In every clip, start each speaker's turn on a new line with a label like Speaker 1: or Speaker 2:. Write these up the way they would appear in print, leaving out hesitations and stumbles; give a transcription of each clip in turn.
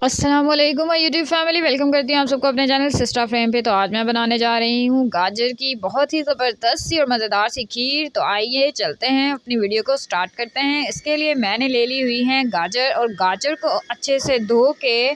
Speaker 1: अस्सलाम वालेकुम my YouTube family, welcome करती हूँ आप सबको अपने चैनल सिस्टर फ्रेम पे। तो आज मैं बनाने जा रही हूँ गाजर की बहुत ही ज़बरदस्त सी और मज़ेदार सी खीर। तो आइए चलते हैं, अपनी वीडियो को स्टार्ट करते हैं। इसके लिए मैंने ले ली हुई है गाजर, और गाजर को अच्छे से धो के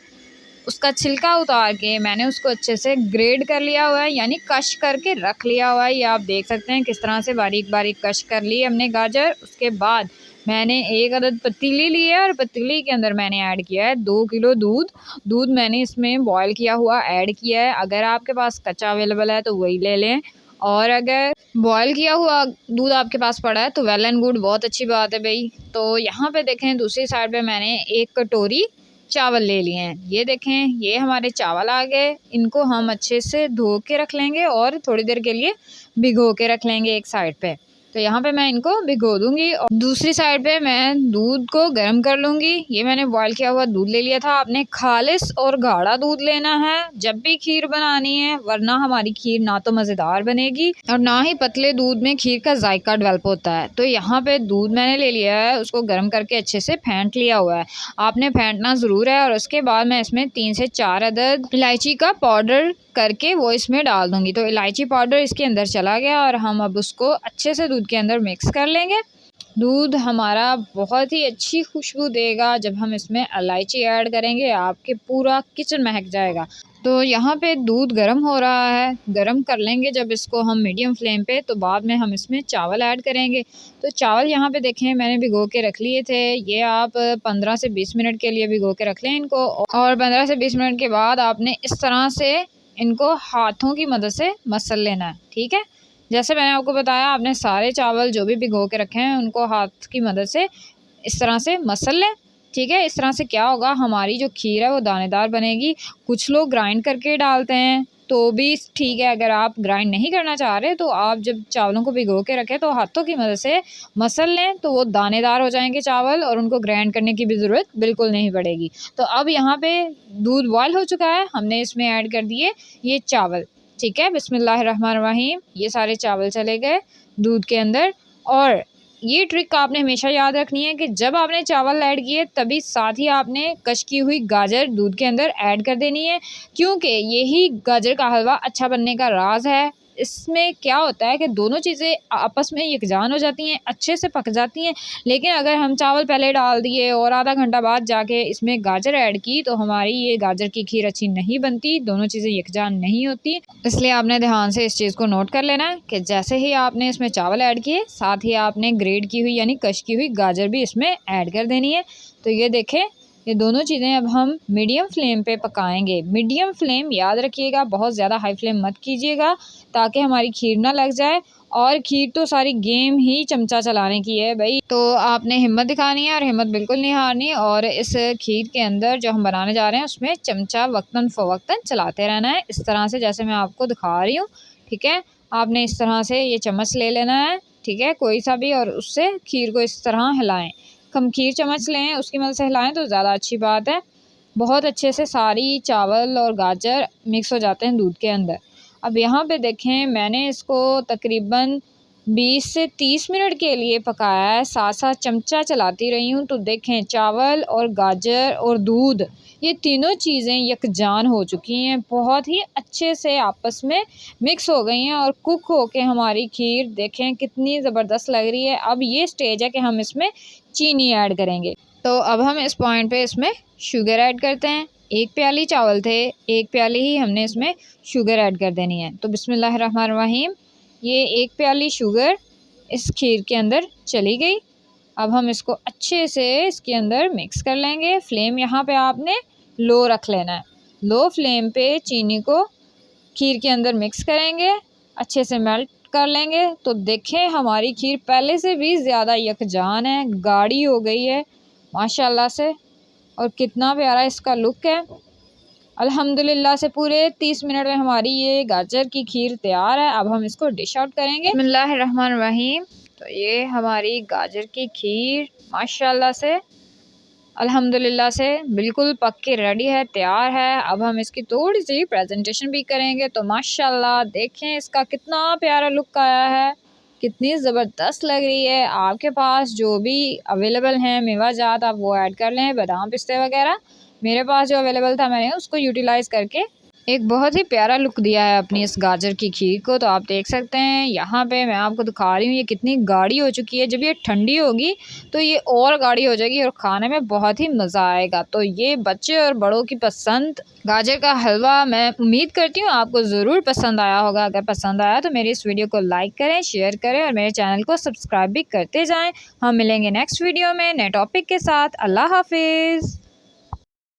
Speaker 1: उसका छिलका उतार के मैंने उसको अच्छे से ग्रेड कर लिया हुआ है, यानी कश करके रख लिया हुआ है। ये आप देख सकते हैं किस तरह से बारीक बारीक कश कर ली हमने गाजर। उसके बाद मैंने एक अदद पतीली ली है, और पतीली के अंदर मैंने ऐड किया है 2 किलो दूध। दूध मैंने इसमें बॉयल किया हुआ ऐड किया है। अगर आपके पास कच्चा अवेलेबल है तो वही ले लें, और अगर बॉयल किया हुआ दूध आपके पास पड़ा है तो वेल एंड गुड, बहुत अच्छी बात है भाई। तो यहाँ पे देखें दूसरी साइड पे मैंने 1 कटोरी चावल ले लिए हैं। ये देखें, ये हमारे चावल आ गए। इनको हम अच्छे से धो के रख लेंगे और थोड़ी देर के लिए भिगो के रख लेंगे एक साइड पे। तो यहाँ पे मैं इनको भिगो दूंगी, और दूसरी साइड पे मैं दूध को गर्म कर लूँगी। ये मैंने बॉयल किया हुआ दूध ले लिया था। आपने खालिस और गाढ़ा दूध लेना है जब भी खीर बनानी है, वरना हमारी खीर ना तो मज़ेदार बनेगी और ना ही पतले दूध में खीर का जायका डेवलप होता है। तो यहाँ पे दूध मैंने ले लिया है, उसको गर्म करके अच्छे से फेंट लिया हुआ है। आपने फेंटना ज़रूर है। और उसके बाद मैं इसमें 3 से 4 अदद इलायची का पाउडर करके वो इसमें डाल दूंगी। तो इलायची पाउडर इसके अंदर चला गया, और हम अब उसको अच्छे से दूध के अंदर मिक्स कर लेंगे। दूध हमारा बहुत ही अच्छी खुशबू देगा जब हम इसमें इलायची ऐड करेंगे, आपके पूरा किचन महक जाएगा। तो यहाँ पे दूध गर्म हो रहा है, गर्म कर लेंगे जब इसको हम मीडियम फ्लेम पे। तो बाद में हम इसमें चावल ऐड करेंगे। तो चावल यहाँ पे देखें मैंने भिगो के रख लिए थे। ये आप 15 से 20 मिनट के लिए भिगो के रख लें इनको, और 15 से 20 मिनट के बाद आपने इस तरह से इनको हाथों की मदद से मसल लेना है, ठीक है। जैसे मैंने आपको बताया, आपने सारे चावल जो भी भिगो के रखे हैं उनको हाथ की मदद से इस तरह से मसल लें, ठीक है। इस तरह से क्या होगा, हमारी जो खीर है वो दानेदार बनेगी। कुछ लोग ग्राइंड करके डालते हैं तो भी ठीक है। अगर आप ग्राइंड नहीं करना चाह रहे तो आप जब चावलों को भिगो के रखें तो हाथों की मदद से मसल लें, तो वो दानेदार हो जाएंगे चावल, और उनको ग्राइंड करने की भी ज़रूरत बिल्कुल नहीं पड़ेगी। तो अब यहाँ पे दूध बॉयल हो चुका है, हमने इसमें ऐड कर दिए ये चावल, ठीक है। बिस्मिल्लाहिर्रहमानिर्रहीम। ये सारे चावल चले गए दूध के अंदर। और ये ट्रिक आपने हमेशा याद रखनी है कि जब आपने चावल ऐड किए तभी साथ ही आपने कश की हुई गाजर दूध के अंदर ऐड कर देनी है, क्योंकि यही गाजर का हलवा अच्छा बनने का राज है। इसमें क्या होता है कि दोनों चीज़ें आपस में यकजान हो जाती हैं, अच्छे से पक जाती हैं। लेकिन अगर हम चावल पहले डाल दिए और आधा घंटा बाद जाके इसमें गाजर ऐड की तो हमारी ये गाजर की खीर अच्छी नहीं बनती, दोनों चीज़ें यकजान नहीं होती। इसलिए आपने ध्यान से इस चीज़ को नोट कर लेना है कि जैसे ही आपने इसमें चावल ऐड किए, साथ ही आपने ग्रेट की हुई यानी कश की हुई गाजर भी इसमें ऐड कर देनी है। तो ये देखें, ये दोनों चीज़ें अब हम मीडियम फ्लेम पे पकाएंगे। मीडियम फ्लेम याद रखिएगा, बहुत ज़्यादा हाई फ्लेम मत कीजिएगा ताकि हमारी खीर ना लग जाए। और खीर तो सारी गेम ही चमचा चलाने की है भाई, तो आपने हिम्मत दिखानी है और हिम्मत बिल्कुल नहीं हारनी। और इस खीर के अंदर जो हम बनाने जा रहे हैं उसमें चमचा वक्तन फ़वक्तन चलाते रहना है, इस तरह से जैसे मैं आपको दिखा रही हूँ, ठीक है। आपने इस तरह से ये चम्मच ले लेना है, ठीक है, कोई सा भी, और उससे खीर को इस तरह हिलाएं। हम खीर चम्मच लें उसकी मदद से हिलाएं तो ज़्यादा अच्छी बात है। बहुत अच्छे से सारी चावल और गाजर मिक्स हो जाते हैं दूध के अंदर। अब यहाँ पे देखें, मैंने इसको तकरीबन 20 से 30 मिनट के लिए पकाया है, साथ साथ चमचा चलाती रही हूँ। तो देखें, चावल और गाजर और दूध ये तीनों चीज़ें यकजान हो चुकी हैं, बहुत ही अच्छे से आपस में मिक्स हो गई हैं और कुक हो के हमारी खीर देखें कितनी ज़बरदस्त लग रही है। अब ये स्टेज है कि हम इसमें चीनी ऐड करेंगे। तो अब हम इस पॉइंट पे इसमें शुगर ऐड करते हैं। 1 प्याली चावल थे, 1 प्याली ही हमने इसमें शुगर ऐड कर देनी है। तो बिस्मिल्लाहिर्रहमानिर्रहीम, ये 1 प्याली शुगर इस खीर के अंदर चली गई। अब हम इसको अच्छे से इसके अंदर मिक्स कर लेंगे। फ्लेम यहाँ पे आपने लो रख लेना है। लो फ्लेम पे चीनी को खीर के अंदर मिक्स करेंगे, अच्छे से मेल्ट कर लेंगे। तो देखें, हमारी खीर पहले से भी ज़्यादा यकजान है, गाढ़ी हो गई है माशाल्लाह से, और कितना प्यारा इसका लुक है। अल्हम्दुलिल्लाह से पूरे 30 मिनट में हमारी ये गाजर की खीर तैयार है। अब हम इसको डिश आउट करेंगे। बिस्मिल्लाहिर्रहमानिर्रहीम। तो ये हमारी गाजर की खीर माशाल्लाह से अल्हम्दुलिल्लाह से बिल्कुल पक के रेडी है, तैयार है। अब हम इसकी थोड़ी सी प्रेजेंटेशन भी करेंगे। तो माशाल्लाह देखें इसका कितना प्यारा लुक आया है, कितनी ज़बरदस्त लग रही है। आपके पास जो भी अवेलेबल हैं मेवा जात आप वो ऐड कर लें, बादाम पिस्ते वगैरह। मेरे पास जो अवेलेबल था मैंने उसको यूटिलाइज़ करके एक बहुत ही प्यारा लुक दिया है अपनी इस गाजर की खीर को। तो आप देख सकते हैं यहाँ पे मैं आपको दिखा रही हूँ ये कितनी गाढ़ी हो चुकी है। जब ये ठंडी होगी तो ये और गाढ़ी हो जाएगी और खाने में बहुत ही मज़ा आएगा। तो ये बच्चे और बड़ों की पसंद गाजर का हलवा मैं उम्मीद करती हूँ आपको ज़रूर पसंद आया होगा। अगर पसंद आया तो मेरी इस वीडियो को लाइक करें, शेयर करें और मेरे चैनल को सब्सक्राइब भी करते जाएँ। हम मिलेंगे नेक्स्ट वीडियो में नए टॉपिक के साथ। अल्लाह हाफिज़।